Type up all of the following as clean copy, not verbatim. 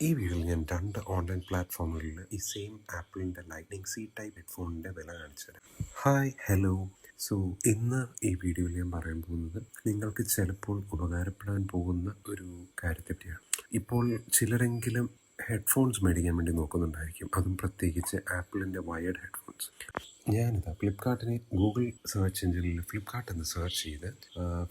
ഈ വീഡിയോയിൽ ഞാൻ 2 ഓൺലൈൻ പ്ലാറ്റ്ഫോമുകളിൽ ഈ സെയിം ആപ്പിളിൻ്റെ ലൈറ്റ്നിങ് സി ടൈപ്പ് ഹെഡ്ഫോണിൻ്റെ വില കാണിച്ചു തരാം. Hi hello. സോ ഇന്ന് ഈ വീഡിയോയിൽ ഞാൻ പറയാൻ പോകുന്നത് നിങ്ങൾക്ക് ചിലപ്പോൾ ഉപകാരപ്പെടാൻ പോകുന്ന ഒരു കാര്യത്തെപ്പറ്റിയാണ്. ഇപ്പോൾ ചിലരെങ്കിലും ഹെഡ്ഫോൺസ് മേടിക്കാൻ വേണ്ടി നോക്കുന്നുണ്ടായിരിക്കും, അതും പ്രത്യേകിച്ച് ആപ്പിളിൻ്റെ വയേർഡ് ഹെഡ്ഫോൺസ്. ഞാനിതാ ഫ്ലിപ്കാർട്ടിനെ ഗൂഗിൾ സെർച്ച് എഞ്ചിനിൽ ഫ്ലിപ്കാർട്ട് എന്ന് സെർച്ച് ചെയ്ത്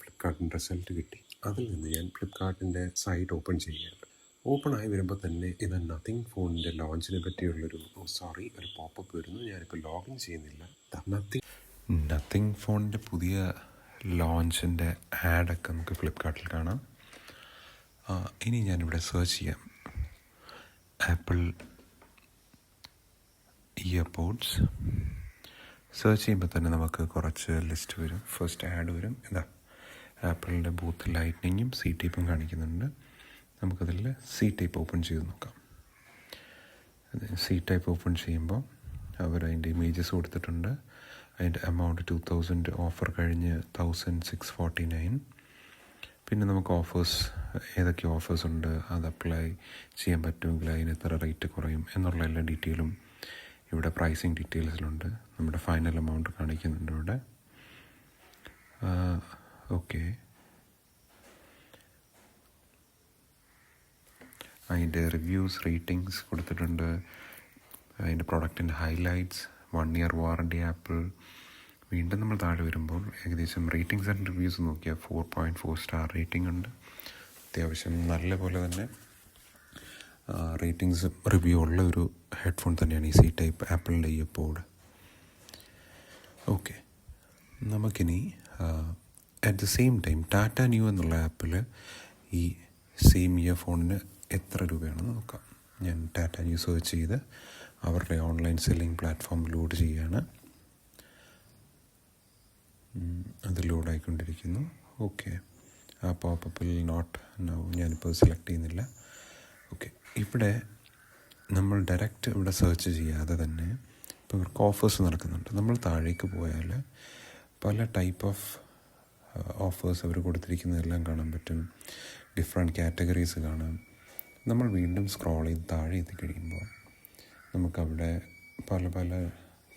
ഫ്ലിപ്കാർട്ടിൻ്റെ റിസൾട്ട് കിട്ടി. അതിൽ നിന്ന് ഞാൻ ഫ്ലിപ്കാർട്ടിൻ്റെ സൈറ്റ് ഓപ്പൺ ചെയ്യുകയാണ്. ഓപ്പൺ ആയി വരുമ്പോൾ തന്നെ ഇത് നത്തിങ് ഫോണിൻ്റെ ലോഞ്ചിനെ പറ്റിയുള്ളൊരു ഒരു പോപ്പപ്പ് വരുന്നു. ഞാനിപ്പോൾ ലോഗിൻ ചെയ്യുന്നില്ല. നത്തിങ് ഫോണിൻ്റെ പുതിയ ലോഞ്ചിൻ്റെ ആഡൊക്കെ നമുക്ക് ഫ്ലിപ്കാർട്ടിൽ കാണാം. ഇനി ഞാനിവിടെ സെർച്ച് ചെയ്യാം ആപ്പിൾ ഇയർപോഡ്സ്. സെർച്ച് ചെയ്യുമ്പോൾ തന്നെ നമുക്ക് കുറച്ച് ലിസ്റ്റ് വരും. ഫസ്റ്റ് ആഡ് വരും. ഇതാ ആപ്പിളിൻ്റെ ബൂത്ത് ലൈറ്റ്നിങ്ങും സി ടൈപ്പും കാണിക്കുന്നുണ്ട്. നമുക്കതിൽ സി ടൈപ്പ് ഓപ്പൺ ചെയ്ത് നോക്കാം. സി ടൈപ്പ് ഓപ്പൺ ചെയ്യുമ്പോൾ അവർ അതിൻ്റെ ഇമേജസ് കൊടുത്തിട്ടുണ്ട്. അതിൻ്റെ എമൗണ്ട് 2000, ഓഫർ കഴിഞ്ഞ് 1649. പിന്നെ നമുക്ക് ഓഫേഴ്സ്, ഏതൊക്കെ ഓഫേഴ്സ് ഉണ്ട്, അത് അപ്ലൈ ചെയ്യാൻ പറ്റുമെങ്കിൽ അതിന് എത്ര റേറ്റ് കുറയും എന്നുള്ള എല്ലാ ഡീറ്റെയിലും ഇവിടെ പ്രൈസിങ് ഡീറ്റെയിൽസിലുണ്ട്. നമ്മുടെ ഫൈനൽ എമൗണ്ട് കാണിക്കുന്നുണ്ട് ഇവിടെ. ഓക്കെ, അതിൻ്റെ റിവ്യൂസ്, റേറ്റിങ്സ് കൊടുത്തിട്ടുണ്ട്. അതിൻ്റെ പ്രൊഡക്റ്റിൻ്റെ ഹൈലൈറ്റ്സ്, 1 ഇയർ വാറണ്ടി ആപ്പിൾ. വീണ്ടും നമ്മൾ താഴെ വരുമ്പോൾ ഏകദേശം റേറ്റിങ്സ് ആൻഡ് റിവ്യൂസ് നോക്കിയാൽ 4.4 സ്റ്റാർ റേറ്റിംഗ് ഉണ്ട്. അത്യാവശ്യം നല്ല പോലെ തന്നെ റേറ്റിങ്സ് റിവ്യൂ ഉള്ള ഒരു ഹെഡ്ഫോൺ തന്നെയാണ് ഈ സി ടൈപ്പ് ആപ്പിളിൻ്റെ ഇയർപോഡ്. ഓക്കെ, നമുക്കിനി at the same time Tata new എന്നുള്ള ആപ്പിൽ ഈ സെയിം ഇയർഫോണിന് എത്ര രൂപയാണെന്ന് നോക്കാം. ഞാൻ ടാറ്റ ന്യൂ സെർച്ച് ചെയ്ത് അവരുടെ ഓൺലൈൻ സെല്ലിംഗ് പ്ലാറ്റ്ഫോം ലോഡ് ചെയ്യുകയാണ്. അത് ലോഡായിക്കൊണ്ടിരിക്കുന്നു. ഓക്കെ, ആ പോപ്പപ്പിൽ നോട്ട് നൗ ഞാനിപ്പോൾ സെലക്ട് ചെയ്യുന്നില്ല. ഓക്കെ, ഇവിടെ നമ്മൾ ഡയറക്റ്റ് ഇവിടെ സെർച്ച് ചെയ്യാതെ തന്നെ ഇപ്പോൾ ഇവർക്ക് ഓഫേഴ്സ് നടക്കുന്നുണ്ട്. നമ്മൾ താഴേക്ക് പോയാൽ പല ടൈപ്പ് ഓഫ് ഓഫേഴ്സ് അവർ കൊടുത്തിരിക്കുന്നതെല്ലാം കാണാൻ പറ്റും. ഡിഫറെൻറ്റ് കാറ്റഗറീസ് കാണാം. നമ്മൾ വീണ്ടും സ്ക്രോൾ ചെയ്ത് താഴെ എത്തിക്കഴിയുമ്പോൾ നമുക്കവിടെ പല പല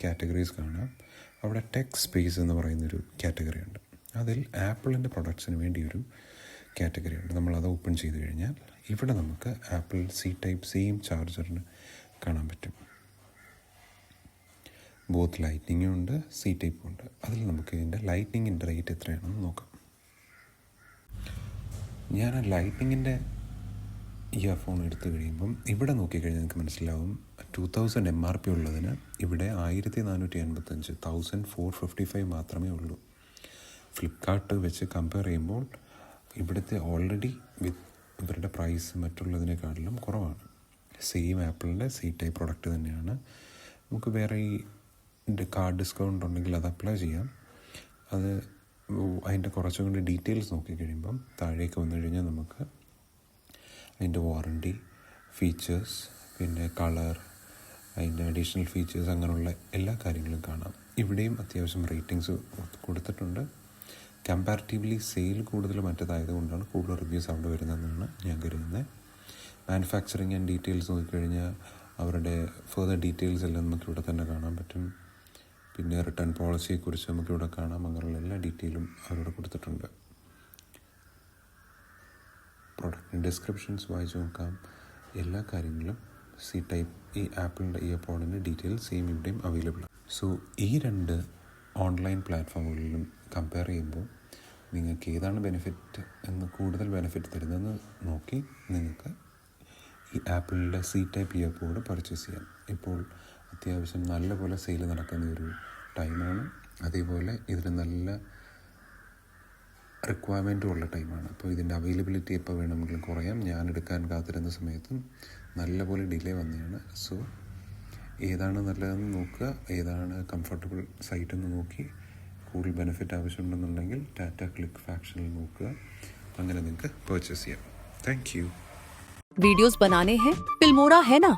കാറ്റഗറീസ് കാണാം. അവിടെ ടെക് സ്പേസ് എന്ന് പറയുന്നൊരു കാറ്റഗറി ഉണ്ട്. അതിൽ ആപ്പിളിൻ്റെ പ്രൊഡക്ട്സിന് വേണ്ടി ഒരു കാറ്റഗറി ഉണ്ട്. നമ്മളത് ഓപ്പൺ ചെയ്ത് കഴിഞ്ഞാൽ ഇവിടെ നമുക്ക് ആപ്പിൾ സി ടൈപ്പ് സെയിം ചാർജറിന് കാണാൻ പറ്റും. ബോത്ത് ലൈറ്റ്നിങ്ങും ഉണ്ട്, സി ടൈപ്പും ഉണ്ട്. അതിൽ നമുക്ക് ഇതിൻ്റെ ലൈറ്റ്നിങ്ങിൻ്റെ റേറ്റ് എത്രയാണെന്ന് നോക്കാം. ഞാൻ ആ ലൈറ്റ്നിങ്ങിൻ്റെ ഇയർഫോൺ എടുത്തു കഴിയുമ്പം ഇവിടെ നോക്കിക്കഴിഞ്ഞാൽ നിങ്ങൾക്ക് മനസ്സിലാവും 2000 MRP ഉള്ളതിന് ഇവിടെ 1485, 1455 മാത്രമേ ഉള്ളൂ. ഫ്ലിപ്കാർട്ട് വെച്ച് കമ്പയർ ചെയ്യുമ്പോൾ ഇവിടുത്തെ ഓൾറെഡി ഇവരുടെ പ്രൈസ് മറ്റുള്ളതിനേക്കാളിലും കുറവാണ്. സെയിം ആപ്പിളിൻ്റെ സി ടൈപ്പ് പ്രൊഡക്റ്റ് തന്നെയാണ്. നമുക്ക് വേറെ ഈ കാർഡ് ഡിസ്കൗണ്ട് ഉണ്ടെങ്കിൽ അത് അപ്ലൈ ചെയ്യാം. അത് അതിൻ്റെ കുറച്ചും കൂടി ഡീറ്റെയിൽസ് നോക്കിക്കഴിയുമ്പം താഴേക്ക് വന്നു കഴിഞ്ഞാൽ നമുക്ക് അതിൻ്റെ വാറണ്ടി, ഫീച്ചേഴ്സ്, പിന്നെ കളർ, അതിൻ്റെ അഡീഷണൽ ഫീച്ചേഴ്സ്, അങ്ങനെയുള്ള എല്ലാ കാര്യങ്ങളും കാണാം. ഇവിടെയും അത്യാവശ്യം റേറ്റിങ്സ് കൊടുത്തിട്ടുണ്ട്. കമ്പാരിറ്റീവ്ലി സെയിൽ കൂടുതൽ മറ്റേതായതുകൊണ്ടാണ് കൂടുതൽ റിവ്യൂസ് അവിടെ വരുന്നതെന്നാണ് ഞാൻ കരുതുന്നത്. മാനുഫാക്ചറിങ് ആൻഡ് ഡീറ്റെയിൽസ് നോക്കിക്കഴിഞ്ഞാൽ അവരുടെ ഫർദർ ഡീറ്റെയിൽസ് എല്ലാം നമുക്കിവിടെ തന്നെ കാണാൻ പറ്റും. പിന്നെ റിട്ടേൺ പോളിസിയെക്കുറിച്ച് നമുക്കിവിടെ കാണാം. അങ്ങനെയുള്ള എല്ലാ ഡീറ്റെയിലും അവരോട് കൊടുത്തിട്ടുണ്ട്. പ്രൊഡക്റ്റിൻ്റെ ഡിസ്ക്രിപ്ഷൻസ് വായിച്ച് നോക്കാം. എല്ലാ കാര്യങ്ങളും സി ടൈപ്പ് ഈ ആപ്പിളിൻ്റെ ഇയർപോഡിൻ്റെ ഡീറ്റെയിൽസ് സെയിം ഇവിടെയും അവൈലബിൾ ആണ്. സോ ഈ 2 ഓൺലൈൻ പ്ലാറ്റ്ഫോമുകളിലും കമ്പയർ ചെയ്യുമ്പോൾ നിങ്ങൾക്ക് ഏതാണ് ബെനിഫിറ്റ് എന്ന്, കൂടുതൽ ബെനിഫിറ്റ് തരുന്നതെന്ന് നോക്കി നിങ്ങൾക്ക് ഈ ആപ്പിളിൻ്റെ സി ടൈപ്പ് ഇയർപോഡ് പർച്ചേസ് ചെയ്യാം. ഇപ്പോൾ അത്യാവശ്യം നല്ലപോലെ സെയിൽ നടക്കുന്ന ഒരു ടൈമാണ്. അതേപോലെ ഇതിന് നല്ല റിക്വയർമെൻറ്റും ഉള്ള ടൈമാണ്. അപ്പോൾ ഇതിൻ്റെ അവൈലബിലിറ്റി എപ്പോൾ വേണമെങ്കിലും കുറയാം. ഞാൻ എടുക്കാൻ കാത്തിരുന്ന സമയത്തും നല്ലപോലെ ഡിലേ വന്നതാണ്. സോ ഏതാണ് നല്ലതെന്ന് നോക്കുക, ഏതാണ് കംഫർട്ടബിൾ സൈറ്റെന്ന് നോക്കി കൂടുതൽ ബെനിഫിറ്റ് ആവശ്യമുണ്ടെന്നുണ്ടെങ്കിൽ ടാറ്റ ക്ലിക്ക് ഫാക്ഷനിൽ നോക്കുക. അങ്ങനെ നിങ്ങൾക്ക് പർച്ചേസ് ചെയ്യാം. Thank you. वीडियोस बनाने हैं, फिल्मोरा है ना,